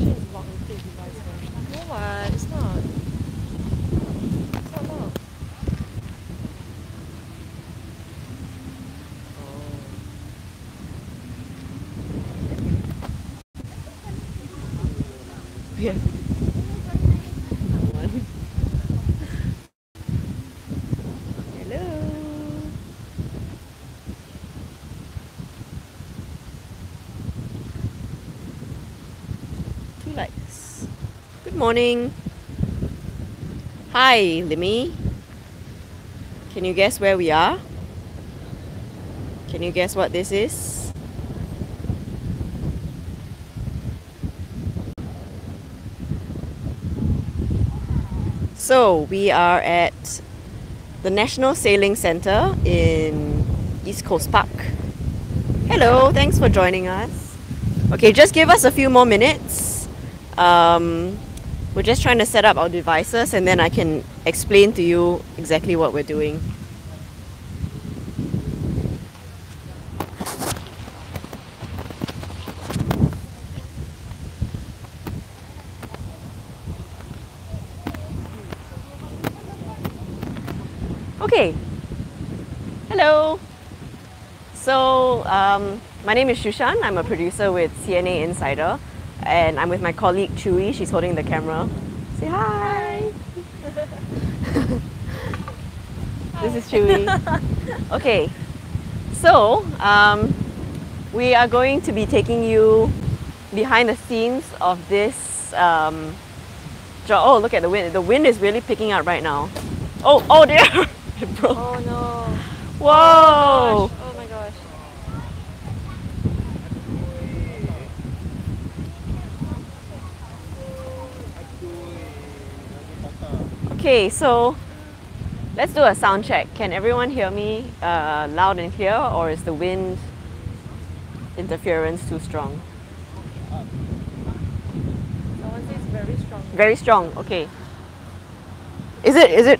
No what? It's not. It's not long. Yeah. One. Hello. 2 likes. Good morning. Hi, Limmy. Can you guess where we are? Can you guess what this is? So, we are at the National Sailing Centre in East Coast Park. Hello, thanks for joining us. Okay, just give us a few more minutes. We're just trying to set up our devices and then I can explain to you exactly what we're doing. Okay, hello. So, my name is Shushan. I'm a producer with CNA Insider, and I'm with my colleague Chewy. She's holding the camera. Say hi. This is Chewy. Okay, so we are going to be taking you behind the scenes of this. Oh, look at the wind. The wind is really picking up right now. Oh dear. It broke. Oh no. Whoa! Oh my gosh. Okay, so let's do a sound check. Can everyone hear me loud and clear, or is the wind interference too strong? Someone says very strong. Very strong. Okay. Is it?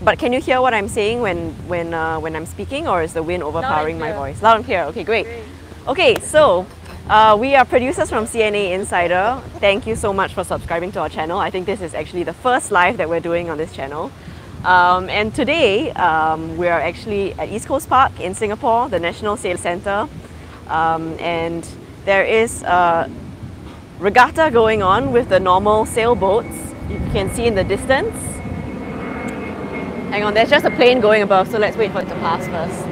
But can you hear what I'm saying when I'm speaking, or is the wind overpowering my voice? Loud and clear. Okay, great. Okay, so we are producers from CNA Insider. Thank you so much for subscribing to our channel. I think this is actually the first live that we're doing on this channel. And today we are actually at East Coast Park in Singapore, the National Sail Centre, and there is a regatta going on with the normal sailboats. You can see in the distance. Hang on, there's just a plane going above, so let's wait for it to pass first.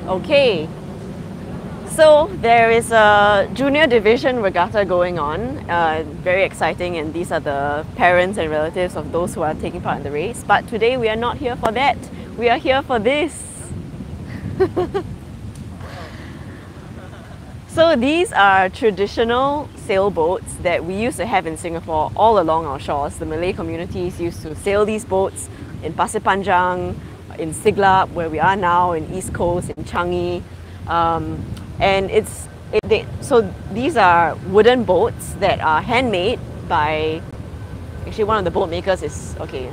Okay, so there is a junior division regatta going on, very exciting, and these are the parents and relatives of those who are taking part in the race. But today we are not here for that. We are here for this. So these are traditional sailboats that we used to have in Singapore all along our shores. The Malay communities used to sail these boats in Pasir Panjang, in Siglap, where we are now, in East Coast, in Changi. And so these are wooden boats that are handmade by, actually one of the boat makers is, okay,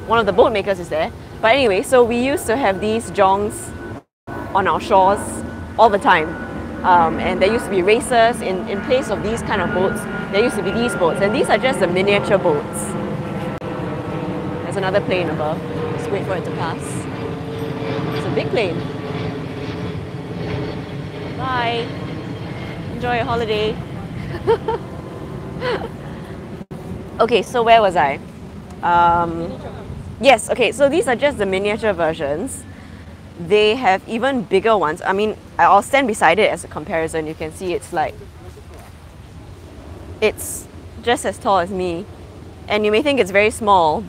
one of the boat makers is there. But anyway, so we used to have these jongs on our shores all the time. And there used to be races in place of these kind of boats. There used to be these boats, and these are just the miniature boats. There's another plane above. Just wait for it to pass. It's a big plane. Bye. Enjoy your holiday. Okay, so where was I? Yes, okay, so these are just the miniature versions. They have even bigger ones. I mean, I'll stand beside it as a comparison. You can see it's just as tall as me. And you may think it's very small,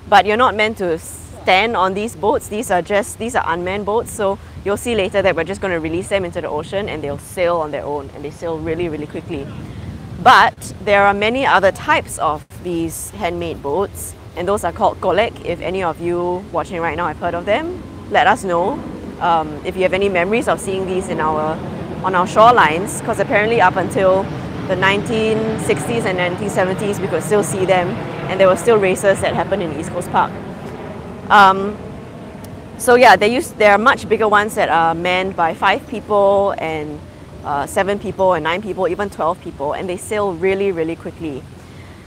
but you're not meant to stand on these boats. These are unmanned boats, so you'll see later that we're just going to release them into the ocean and they'll sail on their own, and they sail really, really quickly. But there are many other types of these handmade boats, and those are called golek. If any of you watching right now have heard of them, let us know. If you have any memories of seeing these on our shorelines, because apparently up until the 1960s and 1970s, we could still see them, and there were still races that happened in East Coast Park. So yeah, there are much bigger ones that are manned by 5 people and 7 people and 9 people, even 12 people, and they sail really, really quickly.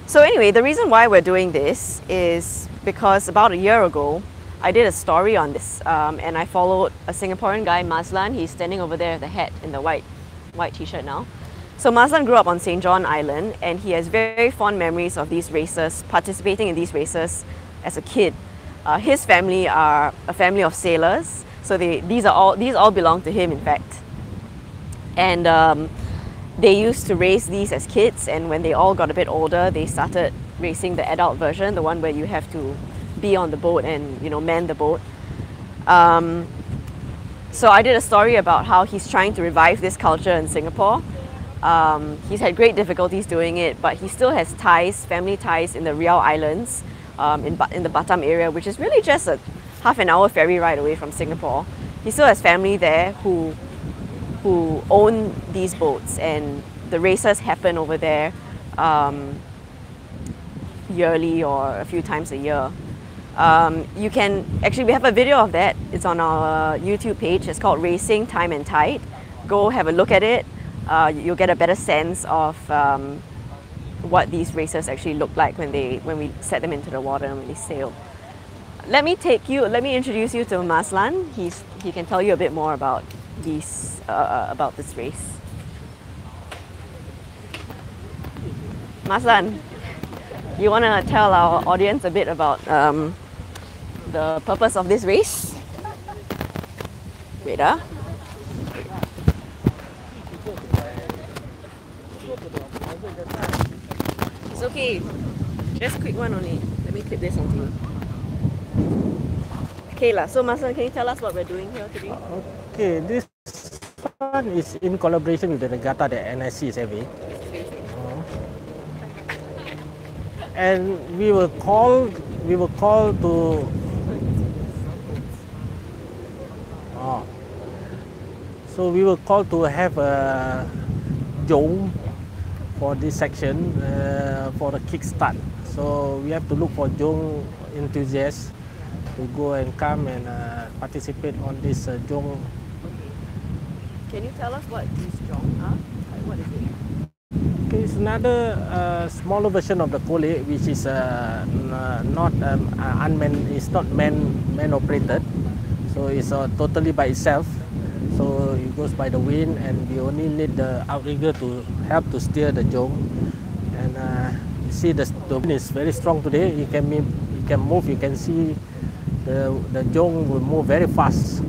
So anyway, the reason why we're doing this is because about a year ago, I did a story on this, and I followed a Singaporean guy, Mazlan. He's standing over there with the hat in the white t-shirt now. So Mazlan grew up on St. John Island, and he has very fond memories of these races, participating in these races as a kid. His family are a family of sailors, so these all belong to him, in fact. And they used to race these as kids, and when they all got a bit older, they started racing the adult version, the one where you have to be on the boat and man the boat. So I did a story about how he's trying to revive this culture in Singapore. He's had great difficulties doing it, but he still has ties, family ties in the Riau Islands, in the Batam area, which is really just a half an hour ferry ride away from Singapore. He still has family there who own these boats, and the races happen over there yearly or a few times a year. We have a video of that. It's on our YouTube page. It's called Racing Time and Tide. Go have a look at it. You'll get a better sense of what these races actually look like when we set them into the water and when they sail. Let me introduce you to Mazlan. He can tell you a bit more about this race. Mazlan, you want to tell our audience a bit about the purpose of this race? Wait, It's okay. Just a quick one only. Let me clip this onto you. Okay, so Mazlan, can you tell us what we're doing here today? Okay, this one is in collaboration with the regatta that NSC is having. And we were called to so we were called to have a Jong for this section for the kickstart. So we have to look for Jong enthusiasts to go and come and participate on this Jong. Can you tell us what these Jong are? What is it? Okay, it's another smaller version of the Kole, which is not unmanned. It's not man operated, so it's totally by itself. So it goes by the wind, and we only need the outrigger to help to steer the Jong. And you see the wind is very strong today. You can move. You can see the Jong will move very fast.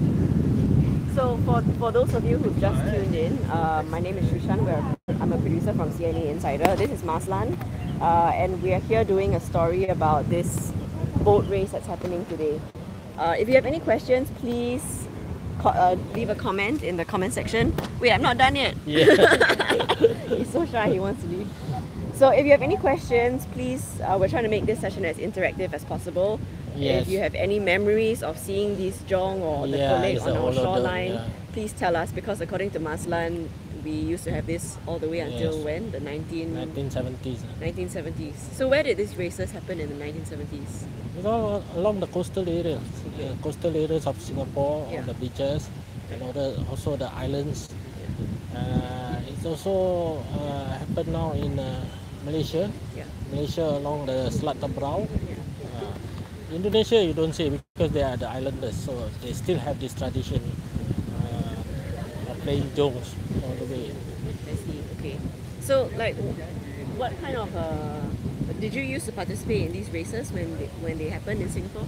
So for those of you who've just tuned in, my name is Shushan. I'm a producer from CNA Insider. This is Mazlan, and we are here doing a story about this boat race that's happening today. If you have any questions, please leave a comment in the comment section. Wait, I'm not done yet. Yeah. He's so shy, he wants to leave. So if you have any questions, please, we're trying to make this session as interactive as possible. Yes. If you have any memories of seeing these Jong or the Kolek on our shoreline, please tell us, because according to Mazlan, we used to have this all the way until when? The 1970s. 1970s. So where did these races happen in the 1970s? It's all along the coastal areas, the coastal areas of Singapore, on the beaches, and also the islands. It's also happened now in Malaysia. Malaysia along the Selat Tebrau. Indonesia you don't see because they are the islanders, so they still have this tradition of playing jongs all the way. I see. Okay. So like, what kind of did you used to participate in these races when they happened in Singapore?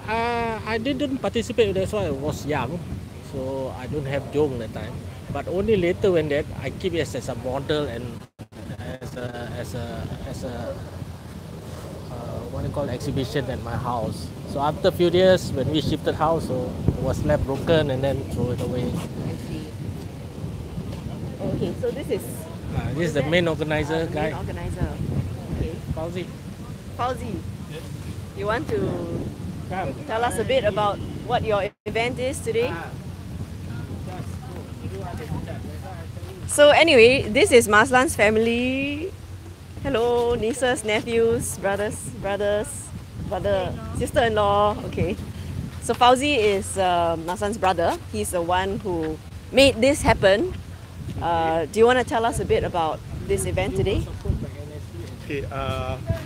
I didn't participate. That's why I was young, so I don't have jong that time. But only later when that I keep it as a model and as a what you call exhibition at my house. So after a few years, when we shifted house, so it was left broken and then throw it away. I see. Okay, so this is the main organizer guy. Main organizer. Okay. Fawzi. Yes. You want to tell us a bit about what your event is today? So anyway, this is Mazlan's family. Hello, nieces, nephews, brother, sister-in-law. Okay. So Fawzi is Mazlan's brother. He's the one who made this happen. Do you want to tell us a bit about this event today? Okay,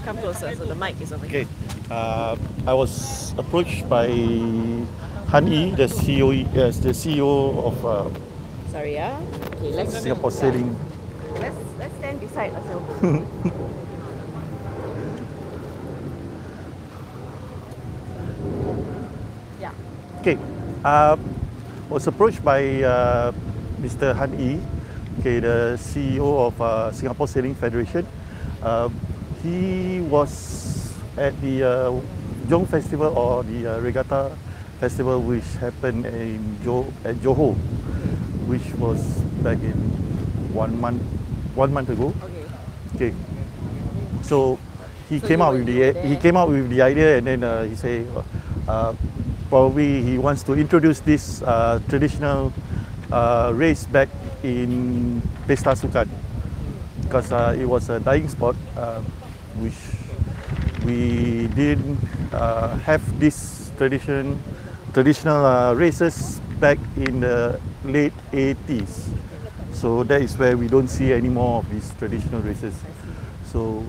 Come closer, so the mic is over okay. here. I was approached by Han Yi, the CEO, yes, the CEO of Sorry, yeah. Okay, let's Singapore Sailing. let's stand beside a sailboat. Yeah. Okay, was approached by Mr. Han Yi, okay, the CEO of Singapore Sailing Federation. He was at the Jong Festival or the Regatta Festival, which happened at Johor, which was back in 1 month ago. Okay. Okay, so he So came you out were- with you were the idea, and then he said probably he wants to introduce this traditional race back in Pesta Sukan, because it was a dying sport, which we didn't have this traditional races back in the late 80s. So that is where we don't see any more of these traditional races. So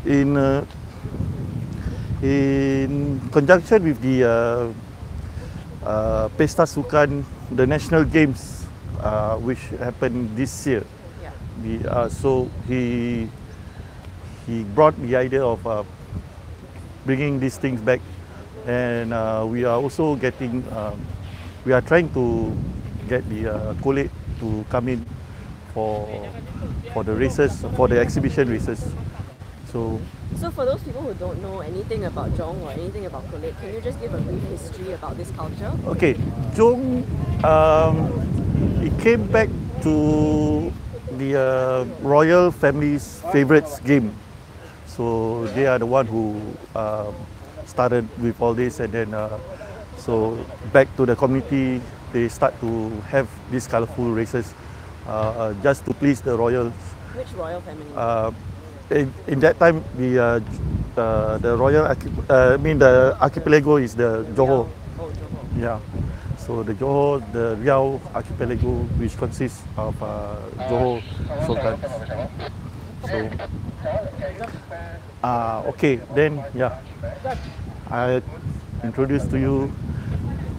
in conjunction with the Pesta Sukan, the national games, which happened this year, Yeah. so he brought the idea of bringing these things back, and we are also getting, we are trying to get the collate to come in for the races, for the exhibition races. So So for those people who don't know anything about Jong or anything about Kulit, can you just give a brief history about this culture? okay, Jong, it came back to the royal family's favorites game. So they are the one who started with all this, and then so back to the community, they start to have these colorful races just to please the royals. Which royal family? In that time, the royal, the archipelago is the Johor. Oh, Johor. Yeah. So the Johor, the Riau archipelago, which consists of Johor Sultan. So, okay, then yeah, I introduce to you.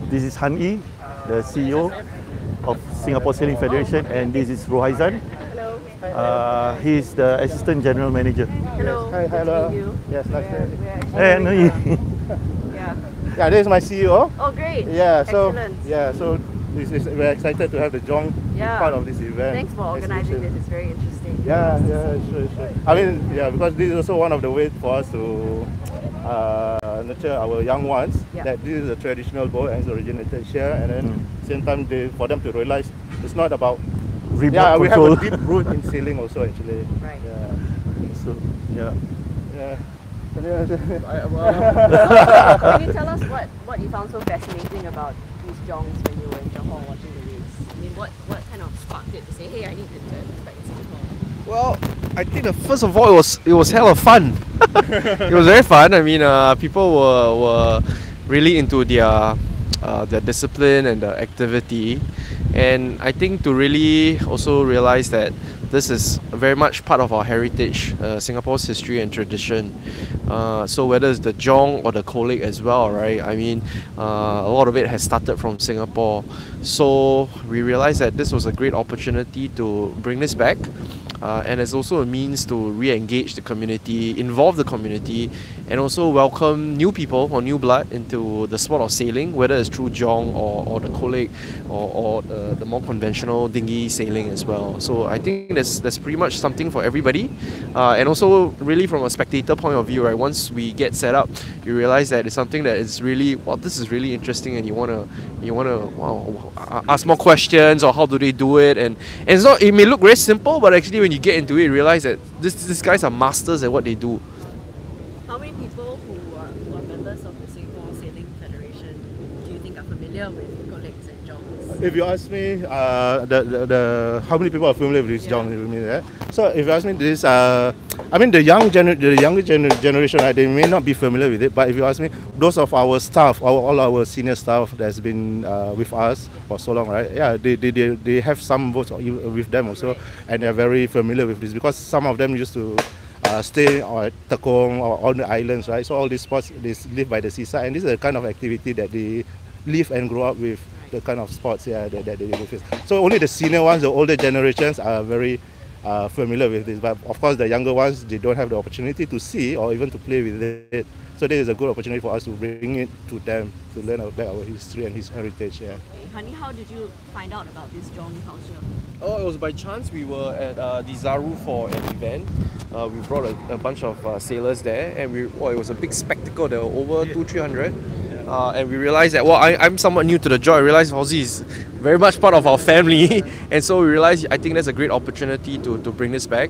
This is Han Yi, the CEO of Singapore Sailing Federation, and this is Rohaizan. Hello. He's the Assistant General Manager. Hello. Hi, Good to hello. meet you. Yes, nice to meet you. We're actually And yeah. Yeah, this is my CEO. Oh, great. Yeah, so Excellent. we're excited to have the Jong Yeah. part of this event. Thanks for organizing this. It's very interesting. Yeah, sure. I mean, yeah, because this is also one of the ways for us to nurture our young ones. Yeah. That this is a traditional boat and it's originated here, and then same time for them to realize it's not about. remote Yeah, we have control. a deep root in sailing also actually. Right. Yeah. So, yeah. Yeah. Can you tell us what you found so fascinating about these Jongs when you were in Johor watching the race? I mean, what kind of sparked it to say, hey, I need to do this back in Singapore? Well, I think first of all it was hella fun. It was very fun. I mean, people were really into their discipline and the activity, and I think to really also realize that this is very much part of our heritage, Singapore's history and tradition. So whether it's the Jong or the Kolek as well, right? I mean, a lot of it has started from Singapore. So we realized that this was a great opportunity to bring this back. And it's also a means to re-engage the community, involve the community, and also welcome new people or new blood into the sport of sailing, whether it's through Jong or the Kolek or the more conventional dinghy sailing as well. So I think there's pretty much something for everybody, and also really from a spectator point of view, right? Once we get set up, you realize that it's something that is really, well, this is really interesting, and you wanna ask more questions, or how do they do it, and it's not. It may look very simple, but actually when you get into it, you realize that these guys are masters at what they do. How many people who are members of the Singapore Sailing Federation do you think are familiar with Koleks and Jongs? if you ask me, the how many people are familiar with this Jong? So if you ask me this, I mean the younger generation, they may not be familiar with it. But if you ask me, those of our staff, all our senior staff that's been with us for so long, right? Yeah, they have some boats with them also, and they're very familiar with this because some of them used to stay at Tekong or on the islands, right? So all these spots, they live by the seaside, and this is the kind of activity that they live and grow up with. The kind of sports, yeah, that they live with. So only the senior ones, the older generations, are very familiar with this. But of course, the younger ones, they don't have the opportunity to see or even to play with it. So this is a good opportunity for us to bring it to them to learn about our history and his heritage. Yeah. Honey, how did you find out about this Jong culture? Oh, it was by chance. We were at Dizaru for an event. We brought a bunch of sailors there, and it was a big spectacle. There were over 200-300. And we realized that, well, I'm somewhat new to the job. I realized Fawzi is very much part of our family. And so we realized, I think that's a great opportunity to bring this back.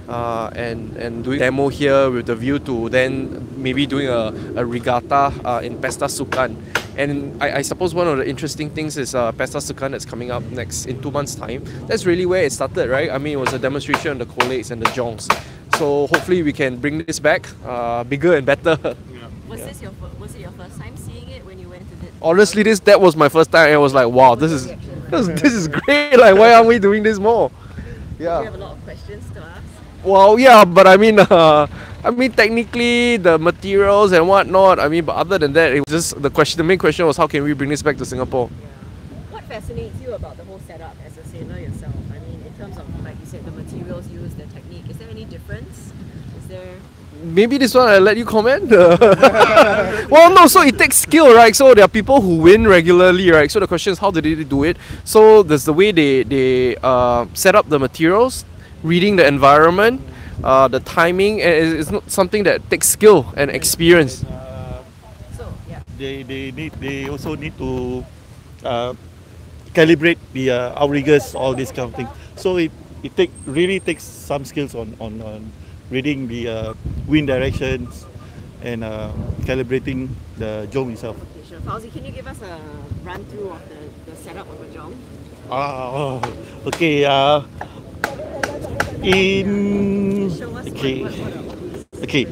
And doing a demo here with the view to then maybe doing a regatta in Pesta Sukan. And I suppose one of the interesting things is Pesta Sukan that's coming up next in 2 months' time. That's really where it started, right? I mean, it was a demonstration of the collates and the jongs. So hopefully we can bring this back bigger and better. Was it your first time seeing it when you went to it? Honestly, that was my first time. I was like, wow, this is great. Like, why aren't we doing this more? Yeah. Do you have a lot of questions to ask? Well, yeah, but I mean, technically the materials and whatnot. I mean, but other than that, it was just the question. The main question was, how can we bring this back to Singapore? What fascinates you about the whole setup as a sailor yourself? I mean, in terms of, like you said, the materials used, the technique. Is there any difference? Is there? Maybe this one I'll let you comment. Well, no, so it takes skill, right? So there are people who win regularly, right? So the question is, how did they do it? So there's the way they set up the materials, reading the environment, the timing, and it's not something that takes skill and experience. So, yeah. They also need to calibrate the outriggers, all this kind of thing. So it really takes some skills on reading the wind directions and calibrating the Jong itself. Okay, sure. Fawzi, can you give us a run through of the setup of a Jong? Okay. Show us Okay.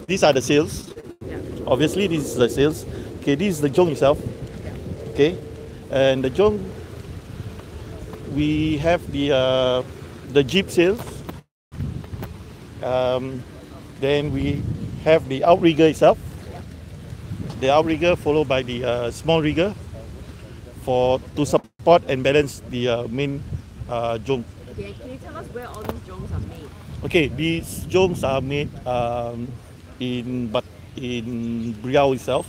These are the sails. Yeah. Obviously, this is the sails. Okay, this is the Jong itself. Okay, and the Jong, we have the jib sails. Then we have the outrigger itself. The outrigger followed by the small rigger to support and balance the main Jong. Okay, can you tell us where all these Jongs are made? Okay, these Jongs are made in Riau itself.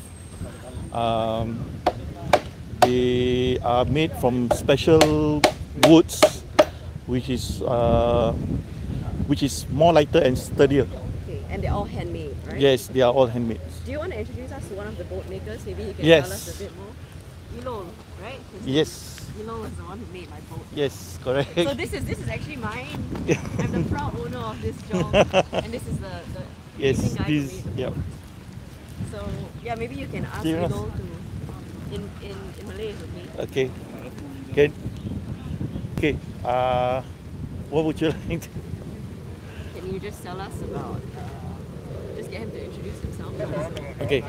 They are made from special woods, which is more lighter and sturdier. Okay, and they're all handmade, right? Yes, they are all handmade. Do you want to introduce us to one of the boat makers? Maybe he can Yes. tell us a bit more. Ilol, right? Yes. Ilol was the one who made my boat. Yes, correct. So this is actually mine. I'm the proud owner of this Jong, and this is the Yes, amazing guy this, who made the yeah. boat. So yeah, maybe you can ask Yes. Ilol to in Malay with me. Okay. Okay. What would you like to? Can you just tell us about? Just get him to introduce himself. Okay.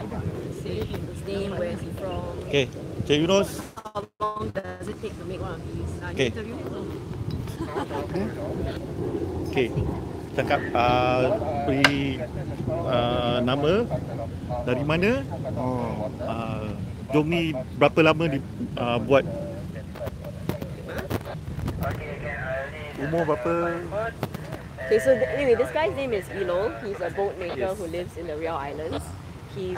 Say his name, where is he from? Okay. Okay, you know. How long does it take to make one of these? Okay. Interview him. Okay. Cakap beri nama, dari mana? Jong ni berapa lama buat? Umur berapa? Okay, so anyway, this guy's name is Ilol. He's a boat maker who lives in the Riau Islands. He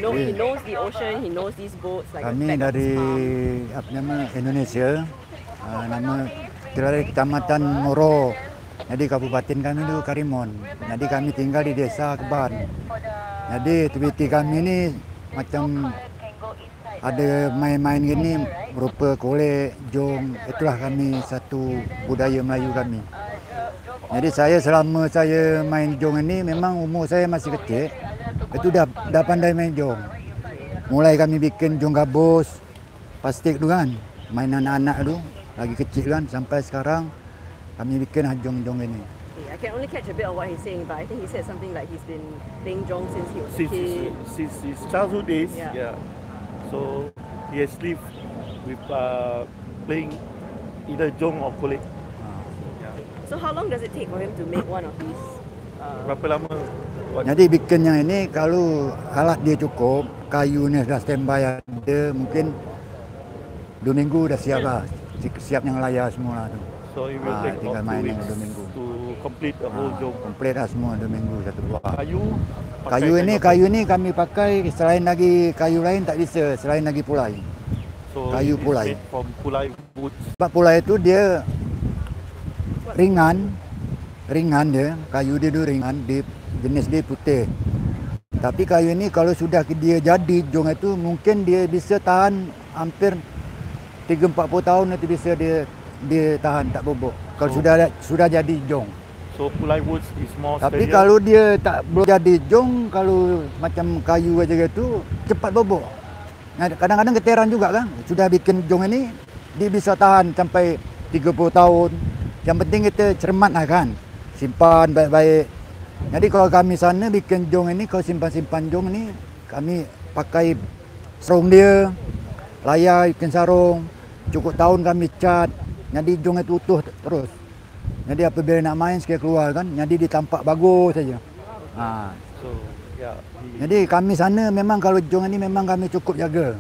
knows the ocean, he knows these boats like Kami the back of dari his palm. apa nama Indonesia, nama kita dari Kecamatan Moro. Jadi kabupaten kami itu Karimun. Jadi kami tinggal di desa Keban. Jadi aktiviti kami ini macam ada main-main gini berupa kolek, jong. Itulah kami satu budaya Melayu kami. Jadi selama saya main jong ini memang umur saya masih kecil. Itu dah pandai main jong. Mulai kami bikin jong gabus, plastik tu kan. main anak-anak tu lagi kecil kan sampai sekarang kami bikin jong-jong ini. I can only catch a bit of what he's saying, but I think he said something like he's been playing Jong since he was a kid. Since his childhood days, Yeah. So he has lived with playing either Jong or Kolek. So how long does it take for him to make one of these? Berapa lama? Jadi bikin yang ini kalau alat dia cukup, kayunya dah standby ada, mungkin 2 minggu dah siap lah. Siap yang layar semua lah tu. So it will take tinggal about 2 main weeks 2 minggu. to complete the whole Jong. Komplit lah semua 2 minggu satu buah. Kayu? Kayu ini kami pakai selain lagi kayu lain tak bisa, selain lagi pulai. So kayu it is pulai. made from pulai wood. Sebab pulai itu dia ringan dia, kayu dia tu ringan, dia jenis dia putih. Tapi kayu ini kalau sudah dia jadi jong itu mungkin dia bisa tahan hampir 30-40 tahun itu bisa dia tahan tak bobok. Kalau sudah jadi jong. So pulai wood is more Tapi steadier. kalau dia tak belum jadi jong, kalau macam kayu aja gitu cepat bobok. Kadang-kadang keteran juga kan. Sudah bikin jong ini dia bisa tahan sampai 30 tahun. Yang penting kita cermat lah kan. Simpan baik-baik. Jadi kalau kami sana bikin jong ini, kalau simpan-simpan jong ini, kami pakai sarung dia, layar bikin sarung, cukup tahun kami cat. Jadi jong itu utuh terus. Jadi apabila nak main sekali keluar kan, jadi dia tampak bagus saja. So yeah. Jadi kami sana memang kalau jong ini memang kami cukup jaga.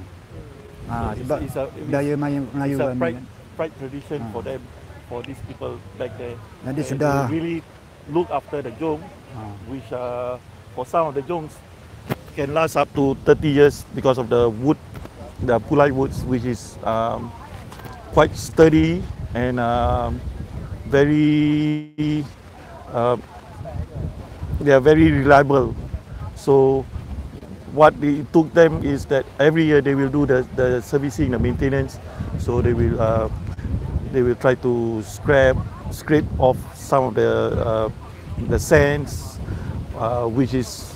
Sebab daya Melayu It's a kami. pride tradition for them, for these people back there. Jadi And sudah they really look after the Jong, which for some of the Jongs can last up to 30 years because of the wood, the pulai woods, which is quite sturdy and very, they are very reliable. So what it took them is that every year they will do the servicing, the maintenance. So they will try to scrape off some of the sands, which is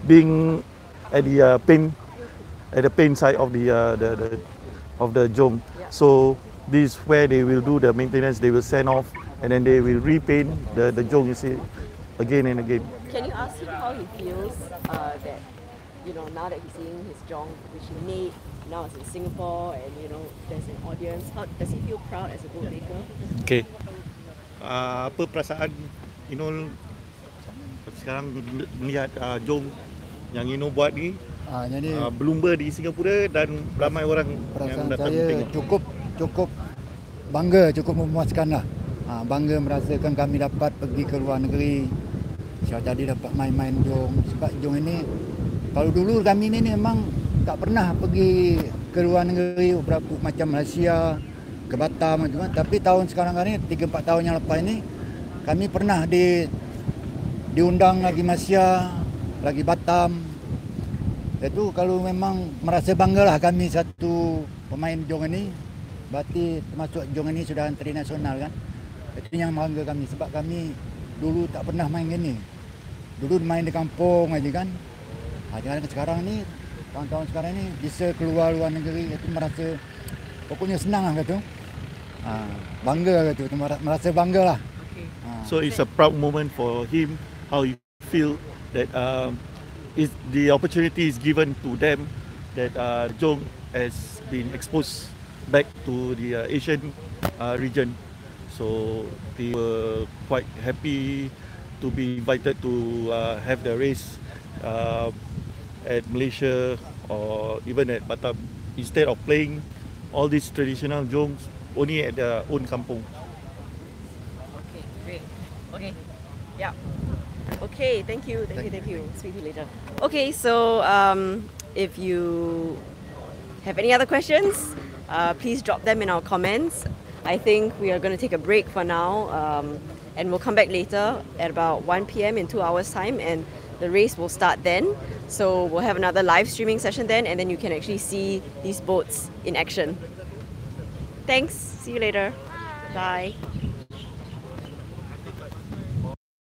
being at the paint side of the Jong. So this is where they will do the maintenance. They will sand off and then they will repaint the Jong, you see, again and again. Can you ask him how he feels that, now that he's seeing his Jong, which he made, now it's in Singapore and, there's an audience, how does he feel proud as a bootmaker? Okay. Apa perasaan sekarang melihat Jong yang buat ni berlumba di Singapura dan ramai orang yang perasaan datang saya tengok. cukup bangga, cukup memuaskan lah. Bangga merasakan kami dapat pergi ke luar negeri. Jadi dapat main-main Jong. Sebab Jong ini, kalau dulu kami ni memang tak pernah pergi ke luar negeri, berapa macam Malaysia, ke Batam macam. Tapi tahun sekarang ni 3-4 tahun yang lepas ini kami pernah diundang lagi Malaysia, lagi Batam. Itu kalau memang merasa banggalah kami satu pemain Jong ini, berarti termasuk Jong ini sudah internasional kan. Itu yang bangga kami sebab kami dulu tak pernah main gini. Dulu main di kampung aja kan. Sekarang ni tahun-tahun sekarang ni bisa keluar luar negeri, itu merasa pokoknya senang lah kata. Bangga kata, merasa bangga lah. So it's a proud moment for him, how he feel that the opportunity is given to them, that Jong has been exposed back to the Asian region. So they were quite happy to be invited to have the race at Malaysia or even at Batam, instead of playing all these traditional Jongs only at their own kampung. Okay, great. Okay, yeah. Okay, thank you. Speak to you later. Okay, so if you have any other questions, please drop them in our comments. I think we are going to take a break for now, and we'll come back later at about 1 p.m. in 2 hours' time, and the race will start then. So we'll have another live streaming session then, and then you can actually see these boats in action. Thanks. See you later. Bye.